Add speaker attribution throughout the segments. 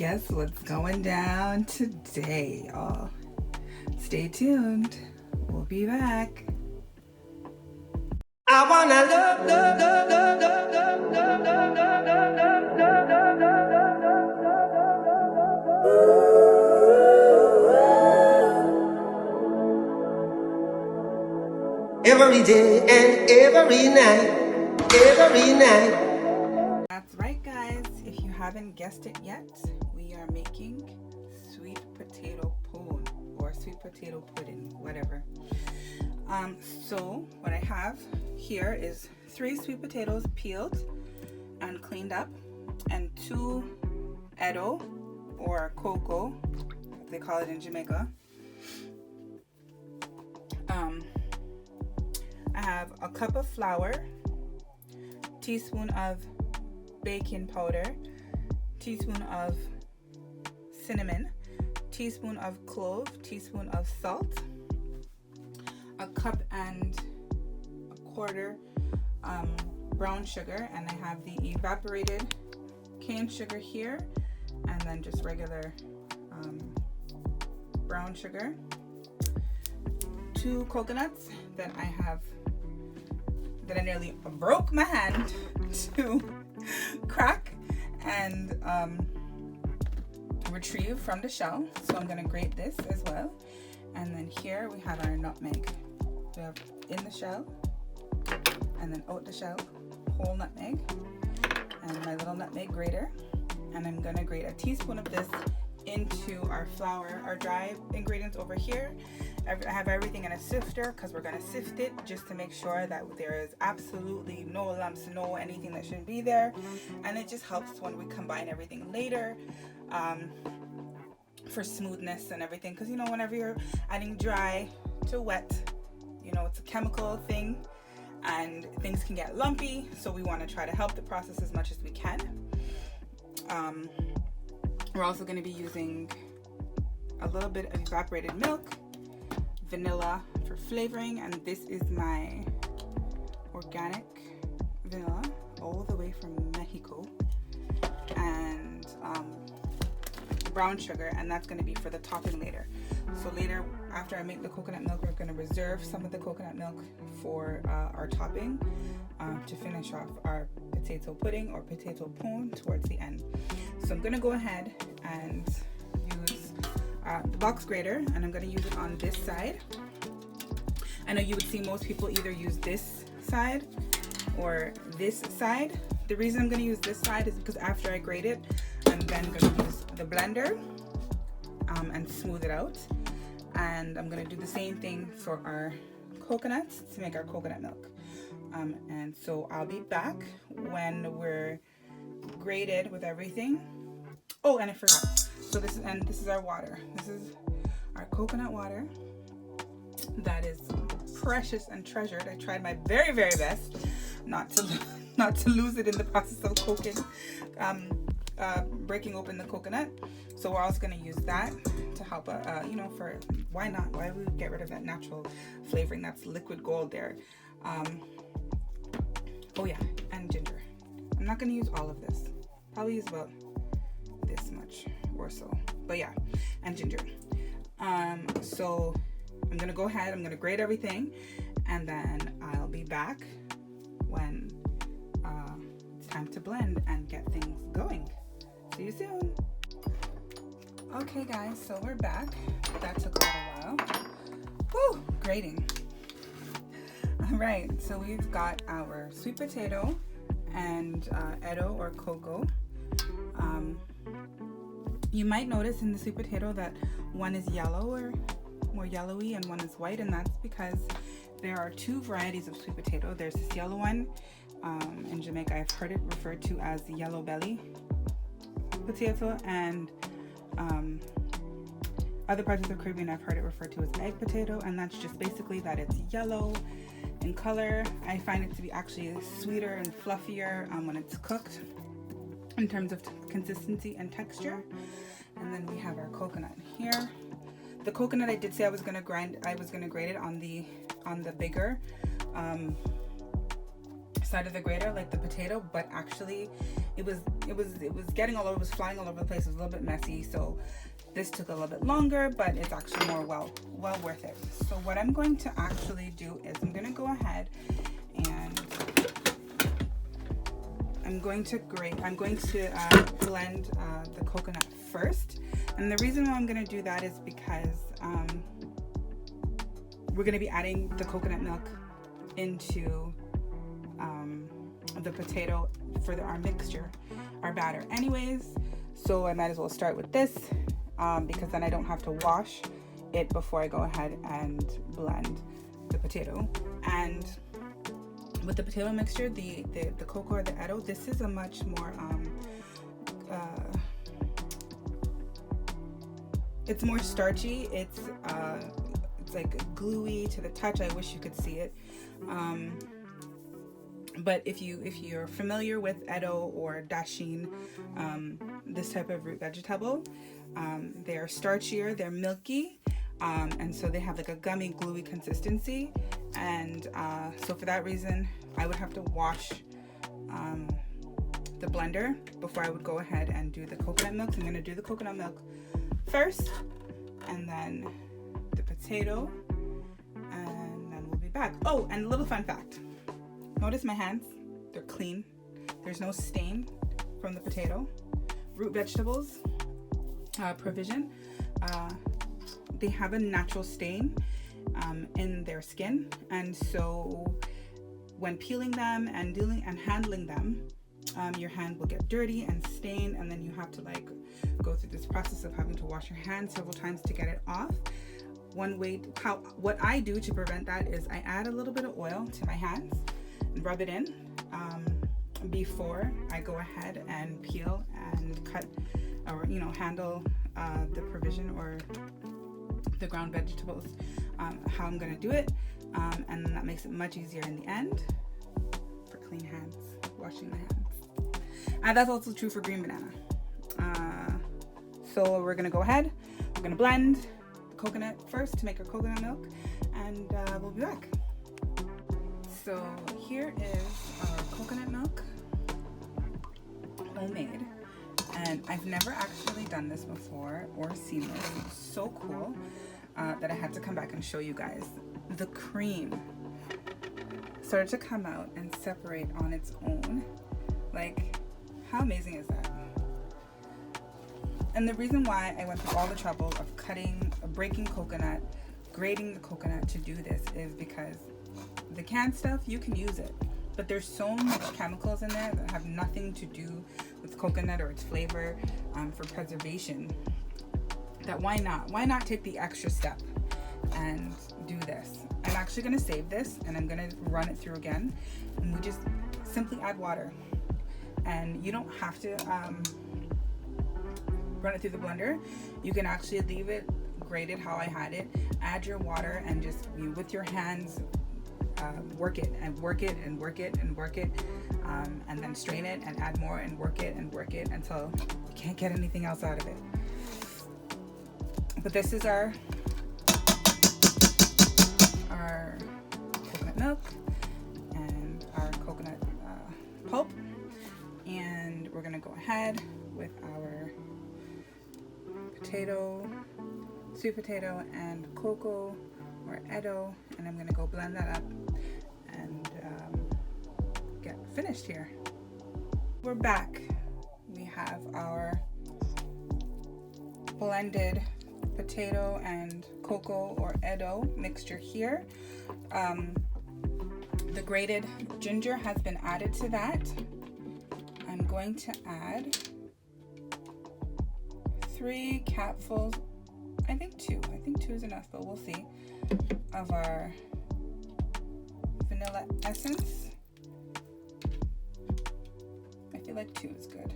Speaker 1: guess what's going down today, y'all? Stay tuned. We'll be back.
Speaker 2: I wanna love, love, love, love, love, love, love, love, love, love, love, every day and every night, every night.
Speaker 1: That's right, guys. If you haven't guessed it yet, we are making sweet potato pone or sweet potato pudding, whatever. So what I have here is 3 sweet potatoes peeled and cleaned up, and 2 edo or cocoa, they call it in Jamaica. I have a cup of flour, teaspoon of baking powder, teaspoon of cinnamon, teaspoon of clove, teaspoon of salt, a cup and a quarter brown sugar, and I have the evaporated cane sugar here, and then just regular brown sugar, 2 coconuts that I nearly broke my hand to crack and retrieve from the shell. So I'm gonna grate this as well. And then here we have our nutmeg. We have in the shell and then out the shell, whole nutmeg, and my little nutmeg grater. And I'm gonna grate a teaspoon of this into our flour, our dry ingredients over here. I have everything in a sifter because we're gonna sift it just to make sure that there is absolutely no lumps, no anything that shouldn't be there. And it just helps when we combine everything later for smoothness and everything, because whenever you're adding dry to wet, it's a chemical thing and things can get lumpy, so we want to try to help the process as much as we can. We're also going to be using a little bit of evaporated milk, vanilla for flavoring, and this is my organic vanilla all the way from Mexico, and brown sugar, and that's going to be for the topping later. So later, after I make the coconut milk, we're going to reserve some of the coconut milk for our topping to finish off our potato pudding or potato pone towards the end. So I'm going to go ahead and use the box grater, and I'm going to use it on this side. I know you would see most people either use this side or this side. The reason I'm going to use this side is because after I grate it, I'm then going to use the blender and smooth it out. And I'm going to do the same thing for our coconuts to make our coconut milk. And so I'll be back when we're grated with everything. Oh, and I forgot. So this is our water. This is our coconut water that is precious and treasured. I tried my very, very best not to lose it in the process of cooking, breaking open the coconut. So we're also going to use that to help, for why not? Why would we get rid of that natural flavoring? That's liquid gold there. Oh yeah, and ginger. I'm not going to use all of this. Probably use about this much or so. But yeah, and ginger. So I'm going to go ahead. I'm going to grate everything, and then I'll be back when it's time to blend and get things going. See you soon. Okay guys, so we're back. That took a little while. Woo, grating. All right, so we've got our sweet potato and edo or cocoa. You might notice in the sweet potato that one is yellow or more yellowy and one is white, and that's because there are 2 varieties of sweet potato. There's this yellow one. In Jamaica, I've heard it referred to as the yellow belly potato, and other parts of the Caribbean I've heard it referred to as egg potato, and that's just basically that it's yellow in color. I find it to be actually sweeter and fluffier when it's cooked in terms of consistency and texture. And then we have our coconut here. The coconut, I did say I was gonna grate it on the bigger side of the grater like the potato, but actually it was getting all over, it was flying all over the place. It was a little bit messy, so this took a little bit longer, but it's actually more well worth it. So what I'm going to actually do is I'm going to go ahead and I'm going to blend the coconut first. And the reason why I'm going to do that is because we're going to be adding the coconut milk into the potato for our mixture, our batter anyways. So I might as well start with this because then I don't have to wash it before I go ahead and blend the potato. And with the potato mixture, the cocoa or the edo, this is a much more it's more starchy. It's like gluey to the touch. I wish you could see it. But if you're familiar with edo or dashin, this type of root vegetable, they're starchier, they're milky, and so they have like a gummy, gluey consistency. And so for that reason, I would have to wash the blender before I would go ahead and do the coconut milk. So I'm going to do the coconut milk first, and then the potato, and then we'll be back. Oh, and a little fun fact. Notice my hands, they're clean. There's no stain from the potato. Root vegetables, provision, they have a natural stain in their skin. And so when peeling them and handling them, your hand will get dirty and stained, and then you have to like go through this process of having to wash your hands several times to get it off. What I do to prevent that is I add a little bit of oil to my hands and rub it in before I go ahead and peel and cut, or handle the provision or the ground vegetables, how I'm going to do it, and then that makes it much easier in the end for clean hands, washing the hands. And that's also true for green banana. So we're going to go ahead, we're going to blend the coconut first to make our coconut milk, and we'll be back. So here is our coconut milk, homemade, and I've never actually done this before or seen this. It's so cool that I had to come back and show you guys. The cream started to come out and separate on its own. Like, how amazing is that? And the reason why I went through all the trouble of breaking coconut, grating the coconut to do this is because the canned stuff, you can use it, but there's so much chemicals in there that have nothing to do with coconut or its flavor, for preservation, that why not take the extra step and do this. I'm actually going to save this and I'm going to run it through again, and we just simply add water, and you don't have to run it through the blender. You can actually leave it grated how I had it, add your water, and just with your hands work it and work it and work it and work it, and then strain it and add more and work it until you can't get anything else out of it. But this is our coconut milk and our coconut pulp, and we're gonna go ahead with our potato, sweet potato and cocoa or edo, and I'm gonna go blend that up and get finished here. We're back. We have our blended potato and cocoa or edo mixture here. The grated ginger has been added to that. I'm going to add 3 capfuls, I think 2 is enough, but we'll see, of our vanilla essence. I feel like 2 is good.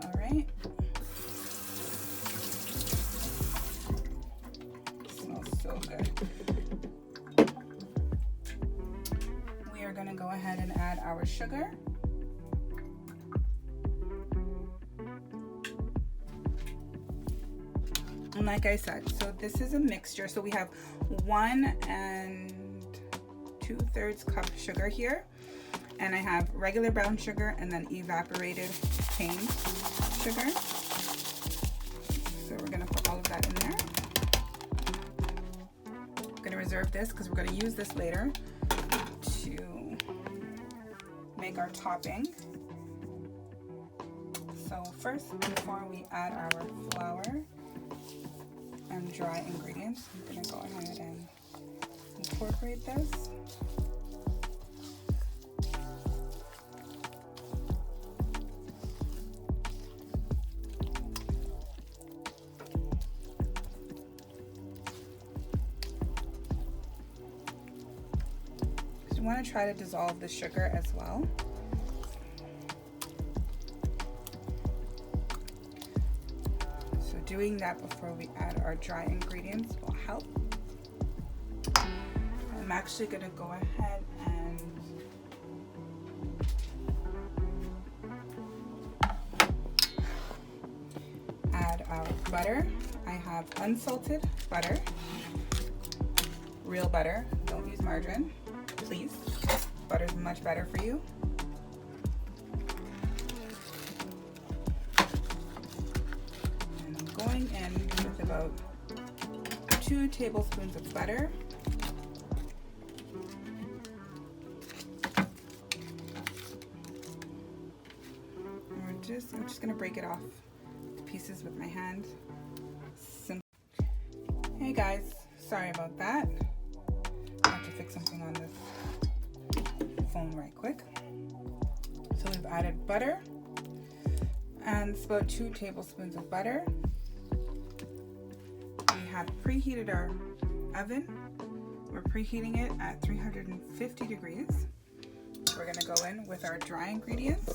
Speaker 1: All right. Smells so good. We are going to go ahead and add our sugar. And like I said, so this is a mixture. So we have 1 2/3 cup sugar here, and I have regular brown sugar and then evaporated cane sugar. So we're gonna put all of that in there. I'm gonna reserve this because we're gonna use this later to make our topping. So first, before we add our flour and dry ingredients, I'm gonna go ahead and incorporate this. So you want to try to dissolve the sugar as well. So doing that before we add our dry ingredients will help. I'm actually going to go ahead and add our butter. I have unsalted butter, real butter. Don't use margarine, please. Butter's much better for you. And I'm going in with about 2 tablespoons of butter. I'm just gonna break it off to pieces with my hand. Hey guys, sorry about that. I have to fix something on this phone right quick. So we've added butter, and it's about 2 tablespoons of butter. We have preheated our oven. We're preheating it at 350 degrees. So we're gonna go in with our dry ingredients.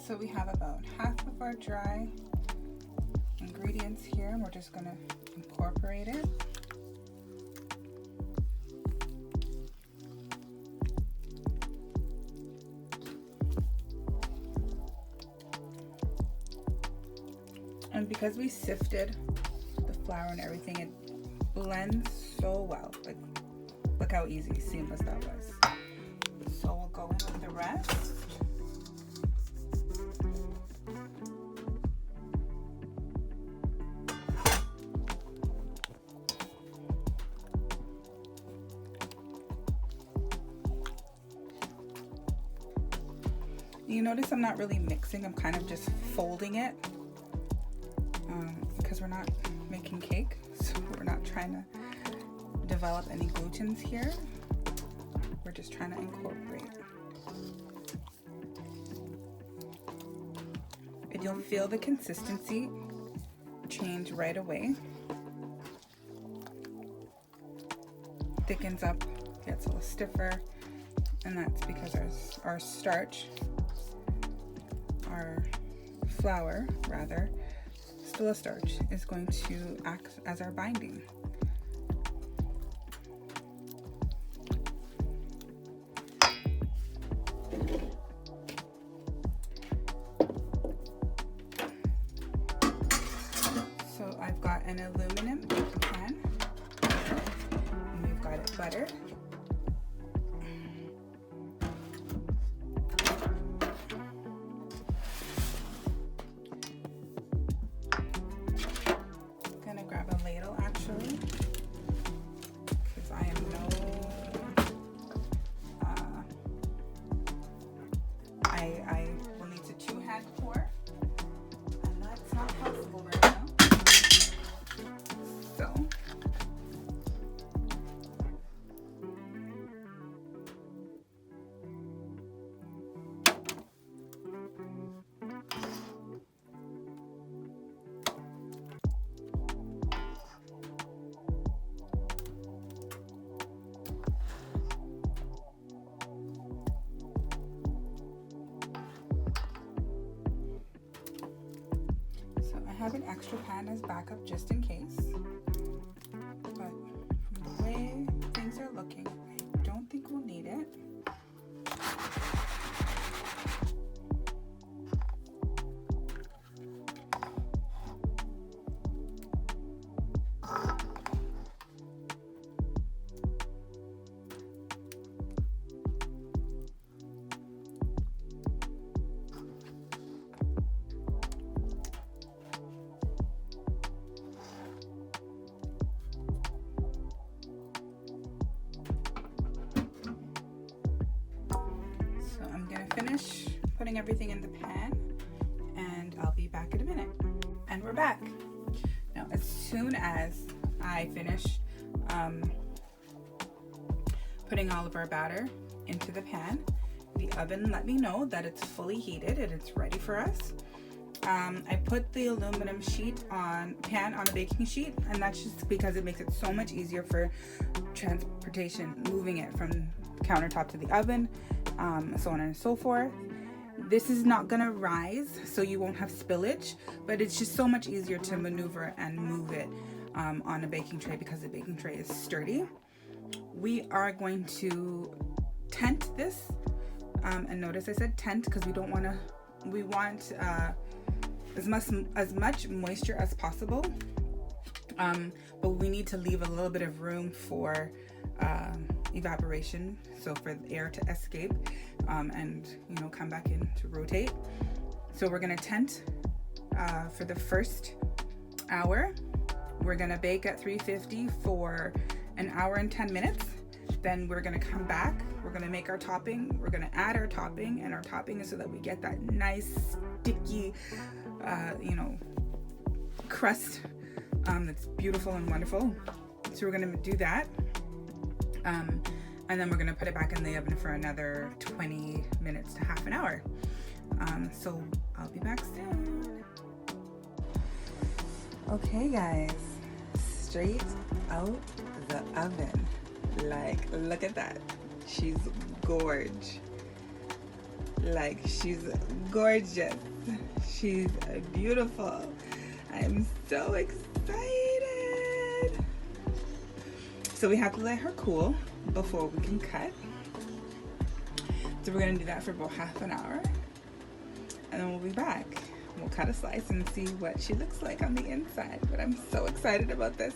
Speaker 1: So we have about half of our dry ingredients here, and we're just going to incorporate it. And because we sifted the flour and everything, it blends so well. Like, look how easy, seamless that was. So we'll go in with the rest. You notice I'm not really mixing, I'm kind of just folding it because we're not making cake, so we're not trying to develop any glutens here. We're just trying to incorporate. And you'll feel the consistency change right away. Thickens up, gets a little stiffer, and that's because our starch, our flour rather, still a starch, is going to act as our binding. So I've got an aluminum baking pan, and we've got it buttered. I will need to 2-hand pour, and that's not possible right now. So I have an extra pan as backup just in case, but from the way things are looking, I don't think we'll need it. finish putting everything in the pan, and I'll be back in a minute. And we're back. Now, as soon as I finish putting all of our batter into the pan, the oven let me know that it's fully heated and it's ready for us. I put the aluminum pan on a baking sheet, and that's just because it makes it so much easier for transportation, moving it from countertop to the oven, so on and so forth. This is not gonna rise, so you won't have spillage, but it's just so much easier to maneuver and move it on a baking tray because the baking tray is sturdy. We are going to tent this, and notice I said tent because we want as much moisture as possible, but we need to leave a little bit of room for evaporation, so for the air to escape and come back in to rotate. So we're gonna tent for the first hour. We're gonna bake at 350 for an hour and 10 minutes. Then we're gonna come back, we're gonna make our topping, we're gonna add our topping, and our topping is so that we get that nice sticky crust that's beautiful and wonderful. So we're gonna do that, and then we're gonna put it back in the oven for another 20 minutes to half an hour. So I'll be back soon. Okay guys, straight out the oven. Like, look at that. She's gorge. Like, she's gorgeous. She's beautiful. I'm so excited. So we have to let her cool before we can cut. So we're gonna do that for about half an hour, and then we'll be back. We'll cut a slice and see what she looks like on the inside. But I'm so excited about this.